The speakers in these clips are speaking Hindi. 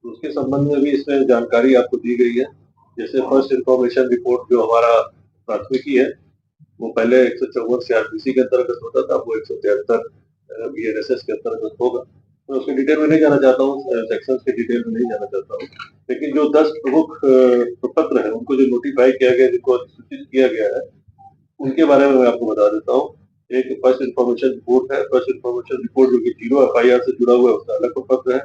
तो उसके संबंध में भी इसमें जानकारी आपको दी गई है। जैसे फर्स्ट इंफॉर्मेशन रिपोर्ट जो हमारा प्राथमिकी है, वो पहले 154 सीआरपीसी के अंतर्गत होता था, वो 173 बीएनएसएस के अंतर्गत होगा। मैं उसके डिटेल में नहीं जाना चाहता हूँ, सेक्शन के डिटेल में नहीं जाना चाहता हूँ, लेकिन जो 10 प्रमुख प्रपत्र है, उनको जो नोटिफाई किया गया, जिनको अधिसूचित किया गया है, उनके बारे में मैं आपको बता देता हूँ। एक फर्स्ट इन्फॉर्मेशन रिपोर्ट है। फर्स्ट इन्फॉर्मेशन रिपोर्ट जो कि 0 एफआईआर से जुड़ा हुआ है, उसका अलग प्रपत्र है।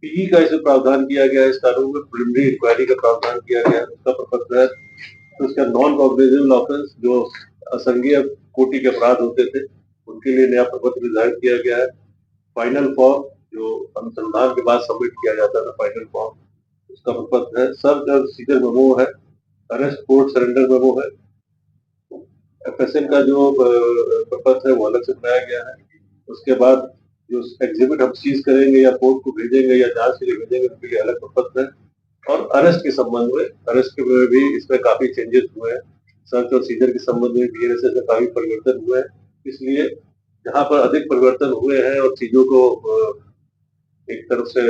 पीई का इसमें प्रावधान किया गया है, इस कानून में प्रिलिमिनरी इंक्वायरी का प्रावधान किया गया है, उसका प्रपत्र है। तो इसका नॉन कॉग्निजेबल ऑफेंस, जो असंज्ञेय कोटि के अपराध होते थे, उनके लिए नया प्रपत्र निर्धारित किया गया है। फाइनल फॉर्म, जो अनुसंधान के बाद सबमिट किया जाता था, फाइनल फॉर्म, उसका प्रपत्र है। सर्च और सीजर मेमो है। अरेस्ट कोर्ट सरेंडर मेमो है। एफएसएल का जो प्रपत्र है, वो अलग से बनाया गया है। उसके बाद जो एग्जिबिट हम सीज करेंगे या कोर्ट को भेजेंगे या जांच के लिए भेजेंगे, उनके लिए अलग प्रपत्र है। और अरेस्ट के संबंध में, अरेस्ट के में भी इसमें काफी चेंजेस हुए हैं। सर्च और सीजर के संबंध में बीएनएसएस में काफी परिवर्तन हुए हैं। इसलिए जहां पर अधिक परिवर्तन हुए हैं और चीजों को एक तरफ से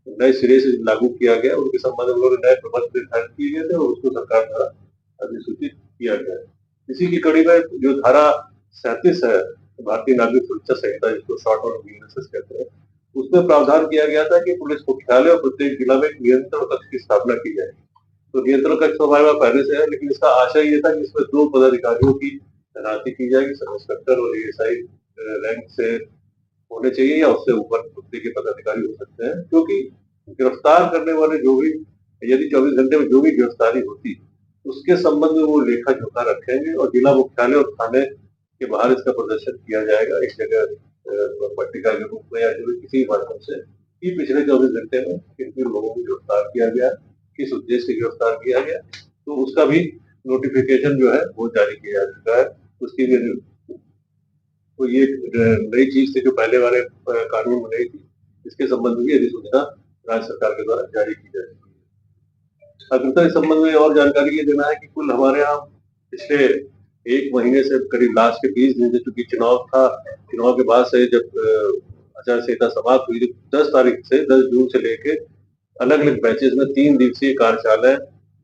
नए सिरे से लागू किया गया, उनके संबंध में उन्होंने नए प्रबंध निर्धारित किए गए थे और उसको सरकार द्वारा अधिसूचित किया गया है। इसी की कड़ी में जो धारा 37 है भारतीय नागरिक सुरक्षा संहिता, जिसको शॉर्ट और बीएनएसएस कहते हैं, उसमें प्रावधान किया गया था कि पुलिस मुख्यालय और प्रत्येक जिला में एक नियंत्रण कक्ष की स्थापना की जाए। तो नियंत्रण कक्ष तो हमारे पास पहले से है, लेकिन इसका आशय ये था कि इसमें 2 पदाधिकारियों की तैनाती की जाएगी, सब इंस्पेक्टर और एएसआई रैंक से होने चाहिए या उससे ऊपर कुत्ते के पदाधिकारी हो सकते हैं, क्योंकि गिरफ्तार करने वाले जो भी, यदि 24 घंटे में जो भी गिरफ्तारी होती, उसके संबंध में वो लेखा जोखा रखेंगे और जिला मुख्यालय और थाने के बाहर इसका प्रदर्शन किया जाएगा, एक जगह पट्टिका के रूप में या जो भी किसी माध्यम से, कि पिछले 24 घंटे में किन किन लोगों को गिरफ्तार किया गया, किस उद्देश्य से गिरफ्तार किया गया। तो उसका भी नोटिफिकेशन जो है वो जारी किया जा चुका है। उसकी भी तो ये नई चीज थी जो पहले वाले कानून में नहीं थी। इसके संबंध में अधिसूचना राज्य सरकार के द्वारा जारी की जाएगी। अग्रता इस संबंध में और जानकारी ये देना है कि कुल हमारे यहाँ पिछले 1 महीने से करीब लास्ट के 20 दिन से, चूंकि चुनाव था, चुनाव के बाद से जब आचार संहिता समाप्त हुई, 10 तारीख से 10 जून से लेके अलग अलग बैचेस में 3 दिवसीय कार्यशालाएं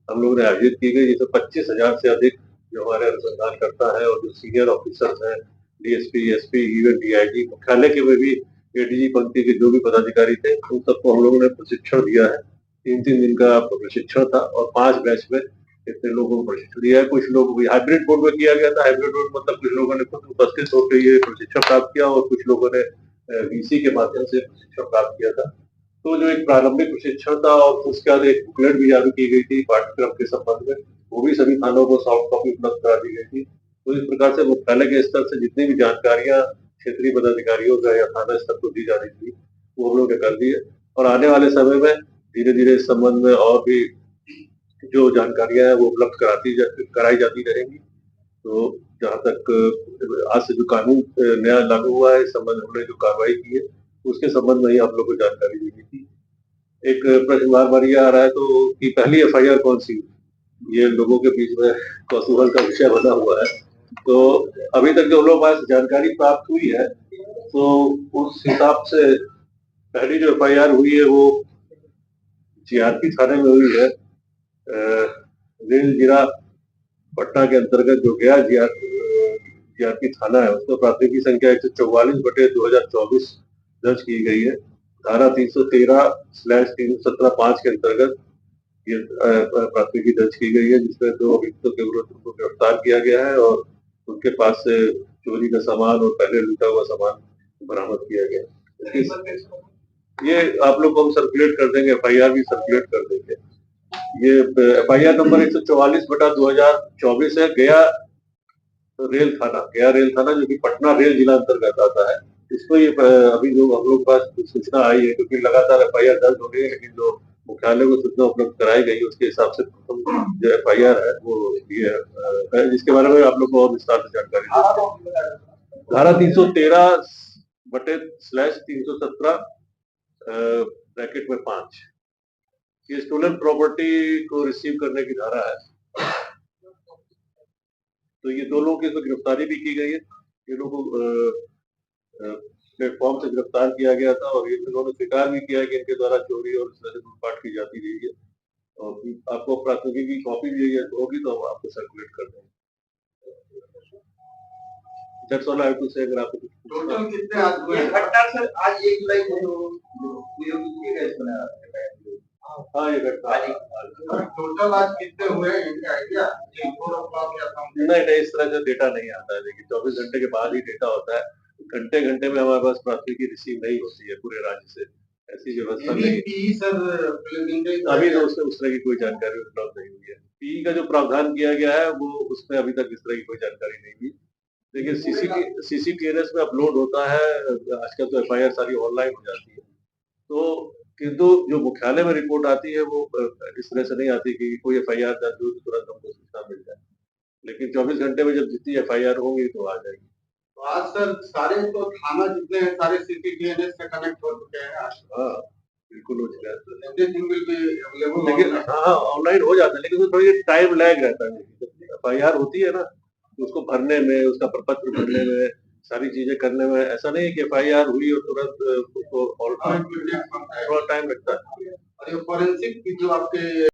हम लोगों ने आयोजित की गई, जिसमें 25,000 से अधिक जो हमारे अनुसंधान करता है और जो सीनियर ऑफिसर्स हैं, डीएसपी, एसपी, इवन डीआईजी, मुख्यालय के में भी एडीजी पंक्ति के जो भी पदाधिकारी थे, उन सबको हम लोगों ने प्रशिक्षण दिया है। 3-3 दिन का प्रशिक्षण था और 5 बैच में इतने लोगों को प्रशिक्षण दिया है। कुछ लोग हाइब्रिड मोड में किया गया था। हाइब्रिड मोड मतलब कुछ लोगों ने खुद उपस्थित होकर ये प्रशिक्षण प्राप्त किया और कुछ लोगों ने वीसी के माध्यम से प्रशिक्षण प्राप्त किया था। तो जो एक प्रारंभिक प्रशिक्षण था और उसके बाद एक बुकलेट भी जारी की गई थी पाठ्यक्रम के संबंध में, वो भी सभी थानों को सॉफ्ट कॉपी उपलब्ध करा दी गई थी। तो इस प्रकार से मुख्यालय के स्तर से जितनी भी जानकारियां क्षेत्रीय पदाधिकारियों का या थाना स्तर को दी जा रही थी, वो हम लोग ने कर दी है। और आने वाले समय में धीरे धीरे इस संबंध में और भी जो जानकारियां हैं वो उपलब्ध कराई जाती रहेंगी। तो जहाँ तक आज से जो कानून नया लागू हुआ है, इस संबंध में हमने जो कार्रवाई की है, उसके संबंध में ही आप लोग को जानकारी देनी थी। एक प्रश्न बार बार ये आ रहा है तो कि पहली एफआईआर कौन सी, ये लोगों के बीच में कौतूहल का विषय बना हुआ है। तो अभी तक जो लोगों के पास जानकारी प्राप्त हुई है, तो उस हिसाब से पहली जो एफआईआर हुई है वो जीआरपी थाने में हुई है। रेल जिला पटना के अंतर्गत जो गया जीआरपी थाना है, उसमें प्राथमिकी संख्या 144/2024 दर्ज की गई है। धारा 313/317(5) के अंतर्गत ये प्राथमिकी दर्ज की गई है, जिसमें 2 अभियुक्तों के विरुद्ध उनको गिरफ्तार किया गया है और उनके पास से चोरी का सामान और पहले लूटा हुआ सामान बरामद किया गया। ये आप लोग को हम सर्कुलेट कर देंगे, एफआईआर भी सर्कुलेट कर देंगे। ये एफआईआर नंबर 144/2024 है। गया रेल थाना जो कि पटना रेल जिला अंतर्गत आता है, इसको ये अभी जो हम लोग पास सूचना आई है, क्योंकि लगातार एफआईआर दर्ज हो रही है, लेकिन जो मुख्यालय को सूचना उपलब्ध कराई गई उसके हिसाब से जो एफआईआर है वो ये है, जिसके बारे में आप लोग को और विस्तार से जानकारी। धारा 313/317 ब्रैकेट में 5, ये स्टोलन प्रॉपर्टी को रिसीव करने की धारा है। तो ये 2 लोगों की तो गिरफ्तारी भी की गई है। ये लोग प्लेटफॉर्म से गिरफ्तार किया गया था और ये इन्होंने स्वीकार भी किया कि इनके द्वारा चोरी और इस तरह से लूटपाट की जाती रही है। और आपको प्राथमिकी की कॉपी भी होगी तो हम आपको सर्कुलेट कर देंगे। That's all I have to say. अगर आपको टोटल कितने आदमी ये घटना सर आज 1 जुलाई को जो की गई सुना हाँ ये घटना टोटल आज कितने हुए इनका आइडिया नहीं इस तरह से डेटा नहीं आता है, लेकिन 24 घंटे के बाद ही डेटा होता है। घंटे घंटे में हमारे पास प्राथमिकी रिसीव नहीं होती है पूरे राज्य से, ऐसी व्यवस्था नहीं सर। अभी तो उस तरह की कोई जानकारी उपलब्ध नहीं हुई है। पी का जो प्रावधान किया गया है वो उसमें अभी तक इस तरह की कोई जानकारी नहीं हुई। देखिए सीसीटीएनएस में अपलोड होता है, आजकल तो एफआईआर सारी ऑनलाइन हो जाती है, तो किंतु जो मुख्यालय में रिपोर्ट आती है वो इस तरह से नहीं आती कि कोई एफआईआर दर्ज हो तो तुरंत हमको सूचना मिल जाए, लेकिन 24 घंटे में जब जितनी एफआईआर होंगी तो आ जाएगी। तो आज सर सारे तो थाना जितने हैं सारे सीसीटीएनएस से कनेक्ट हो चुके हैं। हाँ बिल्कुल हो चुका है। Everything will be available. लेकिन हाँ ऑनलाइन हो जाता है, लेकिन उसमें थोड़ी टाइम लैग रहता है। एफआईआर होती है ना, उसको भरने में, उसका प्रपत्र भरने में, सारी चीजें करने में ऐसा नहीं है कि एफआईआर हुई और तुरंत उसको थोड़ा टाइम लगता है। और ये फॉरेंसिक जो आपके